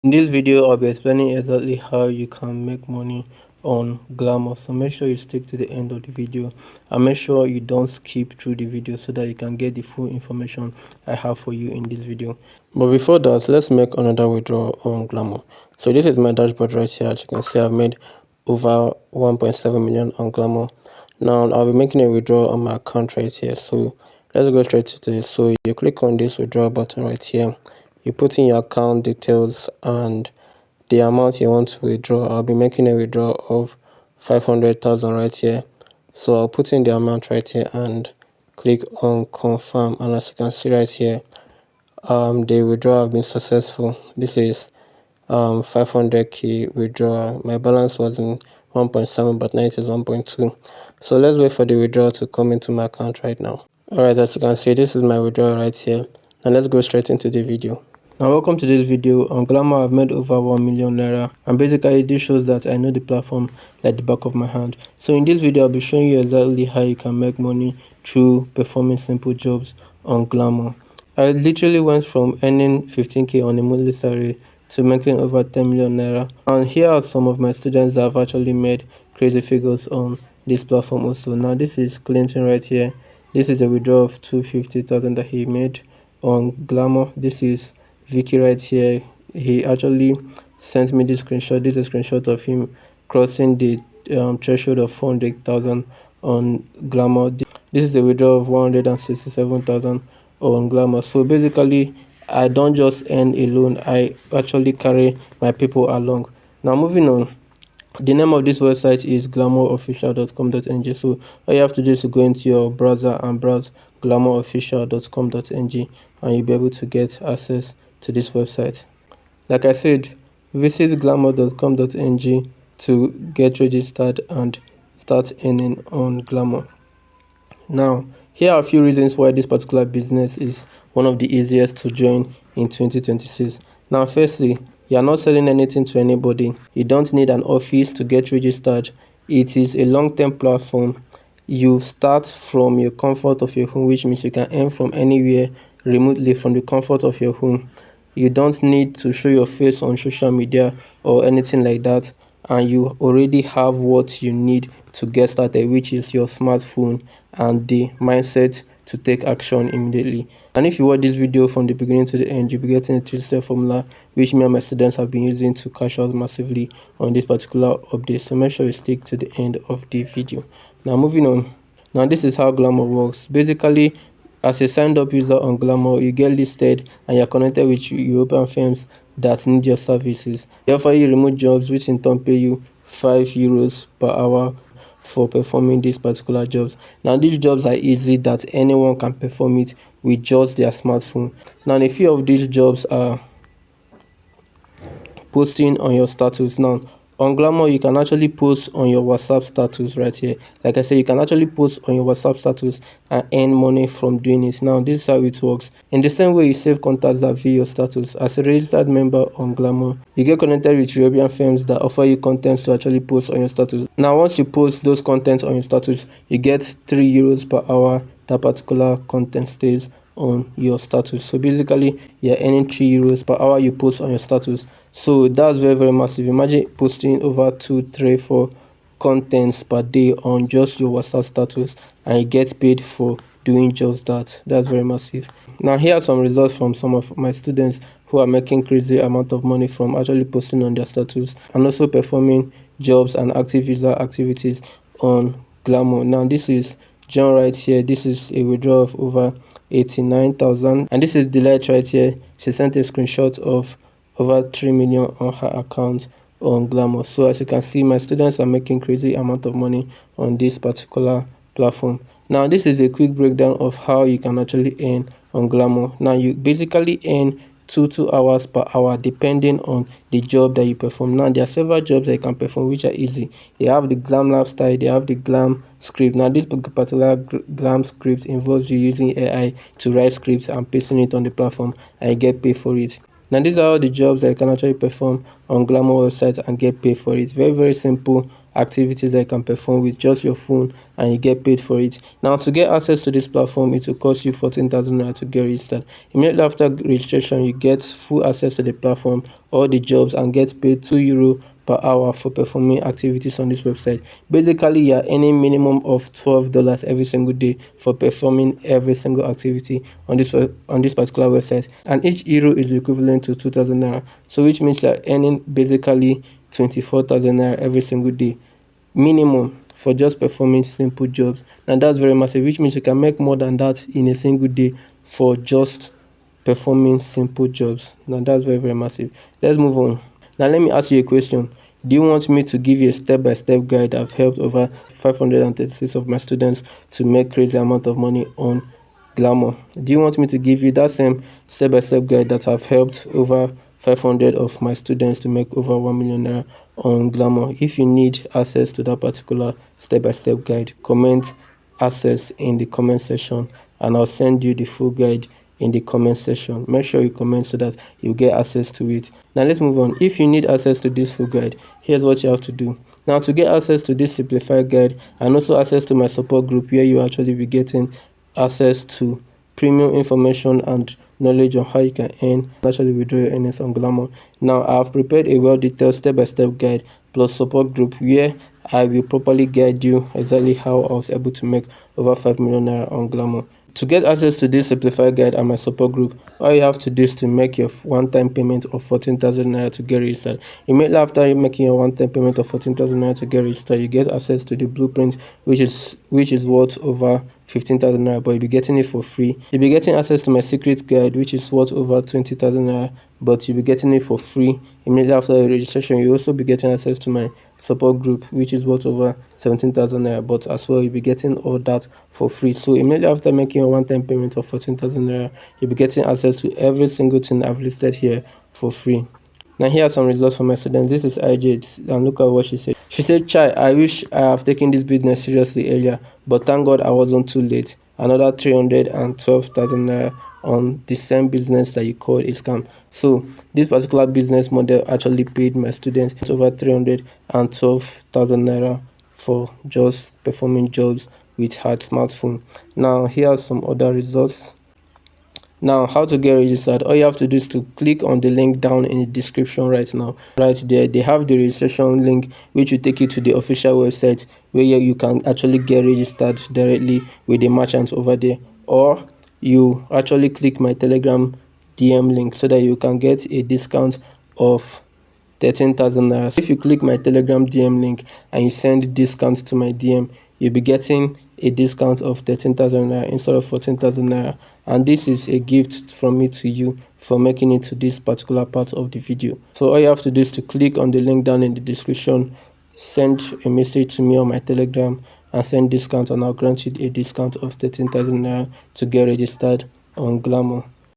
In this video, I'll be explaining exactly how you can make money on Glamour. So make sure you stick to the end of the video and make sure you don't skip through the video so that you can get the full information I have for you in this video. But before that, let's make another withdrawal on Glamour. So this is my dashboard right here. As you can see, I've made over 1.7 million on Glamour. Now I'll be making a withdrawal on my account right here. So let's go straight to this. So you click on this withdrawal button right here. You put in your account details and the amount you want to withdraw. I'll be making a withdrawal of 500,000 right here. So I'll put in the amount right here and click on confirm, and as you can see right here, the withdrawal have been successful. This is 500k withdrawal. My balance was in 1.7 but now it is 1.2. So let's wait for the withdrawal to come into my account right now. Alright, as you can see, this is my withdrawal right here. Now let's go straight into the video. Now welcome to this video. On Glamour, I've made over 1 million naira, and basically this shows that I know the platform like the back of my hand. So in this video, I'll be showing you exactly how you can make money through performing simple jobs on Glamour. I literally went from earning 15k on a monthly salary to making over 10 million naira, and here are some of my students that have actually made crazy figures on this platform also. Now this is Clinton right here. This is a withdrawal of 250,000 that he made on Glamour. This is Vicky right here. He actually sent me this screenshot. This is a screenshot of him crossing the threshold of 400,000 on Glamour. This is a withdrawal of 167,000 on Glamour. So basically, I don't just earn alone, I actually carry my people along. Now moving on, the name of this website is glamourofficial.com.ng. So all you have to do is to go into your browser and browse glamourofficial.com.ng, and you'll be able to get access to this website. Like I said, visit glamour.com.ng to get registered and start earning on Glamour. Now, here are a few reasons why this particular business is one of the easiest to join in 2026. Now, firstly, you are not selling anything to anybody. You don't need an office to get registered. It is a long-term platform. You start from your comfort of your home, which means you can earn from anywhere remotely from the comfort of your home. You don't need to show your face on social media or anything like that, and you already have what you need to get started, which is your smartphone and the mindset to take action immediately. And if you watch this video from the beginning to the end, you'll be getting a 3-step formula which me and my students have been using to cash out massively on this particular update. So make sure you stick to the end of the video. Now moving on. Now this is how Glamour works. Basically, as a signed up user on Glamour, you get listed and you're connected with European firms that need your services. They offer you remote jobs, which in turn pay you €5 per hour for performing these particular jobs. Now these jobs are easy, that anyone can perform it with just their smartphone. Now a few of these jobs are posting on your status. Now on Glamour, you can actually post on your WhatsApp status right here. Like I said, you can actually post on your WhatsApp status and earn money from doing it. Now this is how it works. In the same way you save contacts that view your status, as a registered member on Glamour, you get connected with European firms that offer you contents to actually post on your status. Now once you post those contents on your status, you get €3 per hour that particular content stays on your status. So basically, you're earning €3 per hour you post on your status. So that's very massive. Imagine posting over 2, 3, 4 contents per day on just your WhatsApp status, and you get paid for doing just that. That's very massive. Now here are some results from some of my students who are making crazy amount of money from actually posting on their status and also performing jobs and active user activities on Glamour. Now this is John right here. This is a withdrawal of over 89,000, and this is Delight right here. She sent a screenshot of over 3 million on her account on Glamour. So as you can see, my students are making crazy amount of money on this particular platform. Now this is a quick breakdown of how you can actually earn on Glamour. Now you basically earn 2 hours per hour depending on the job that you perform. Now there are several jobs that you can perform which are easy. They have the Glam lifestyle, they have the Glam script. Now this particular Glam script involves you using AI to write scripts and pasting it on the platform, and you get paid for it. Now these are all the jobs that you can actually perform on Glamour website and get paid for it. Very simple activities that you can perform with just your phone, and you get paid for it. Now, to get access to this platform, it will cost you 14,000 naira to get registered. Immediately after registration, you get full access to the platform, all the jobs, and get paid €2 per hour for performing activities on this website. Basically, you are earning minimum of $12 every single day for performing every single activity on this particular website, and each euro is equivalent to 2,000 naira. So which means you are earning basically 24,000 naira every single day minimum for just performing simple jobs. And that's very massive, which means you can make more than that in a single day for just performing simple jobs. Now that's very, very massive. Let's move on. Now let me ask you a question. Do you want me to give you a step-by-step guide? I've helped over 536 of my students to make crazy amount of money on Glamour. Do you want me to give you that same step-by-step guide that I've helped over 500 of my students to make over 1 million naira on Glamour? If you need access to that particular step-by-step guide, comment access in the comment section, and I'll send you the full guide in the comment section. Make sure you comment so that you get access to it. Now let's move on. If you need access to this full guide, here's what you have to do. Now, to get access to this simplified guide and also access to my support group, where you actually be getting access to premium information and knowledge on how you can earn actually withdraw your earnings on Glamour. Now, I have prepared a well-detailed step-by-step guide plus support group where I will properly guide you exactly how I was able to make over 5 million naira on Glamour. To get access to this simplified guide and my support group, all you have to do is to make your one-time payment of 14,000 naira to get registered. Immediately after you making your one-time payment of 14,000 naira to get registered, you get access to the blueprint, which is worth over 15,000 naira, but you'll be getting it for free. You'll be getting access to my secret guide, which is worth over 20,000 naira, but you'll be getting it for free. Immediately after the registration, you'll also be getting access to my support group, which is worth over 17,000 naira, but as well you'll be getting all that for free. So immediately after making a one-time payment of 14,000 naira, you'll be getting access to every single thing I've listed here for free. Now here are some results for my students. This is IJ, and look at what she said. She said, "Chai, I wish I have taken this business seriously earlier, but thank God I wasn't too late. Another 312,000 naira on the same business that you call a scam." So this particular business model actually paid my students over 312,000 naira for just performing jobs with her smartphone. Now here are some other results. Now, how to get registered? All you have to do is to click on the link down in the description right now. Right there, they have the registration link, which will take you to the official website where you can actually get registered directly with the merchants over there. Or you actually click my Telegram DM link so that you can get a discount of 13,000 naira. If you click my Telegram DM link and you send discounts to my DM, you'll be getting a discount of 13,000 naira instead of 14,000 naira. And this is a gift from me to you for making it to this particular part of the video. So all you have to do is to click on the link down in the description, send a message to me on my Telegram, and send discount, and I'll grant you a discount of 13,000 naira to get registered on Glamour.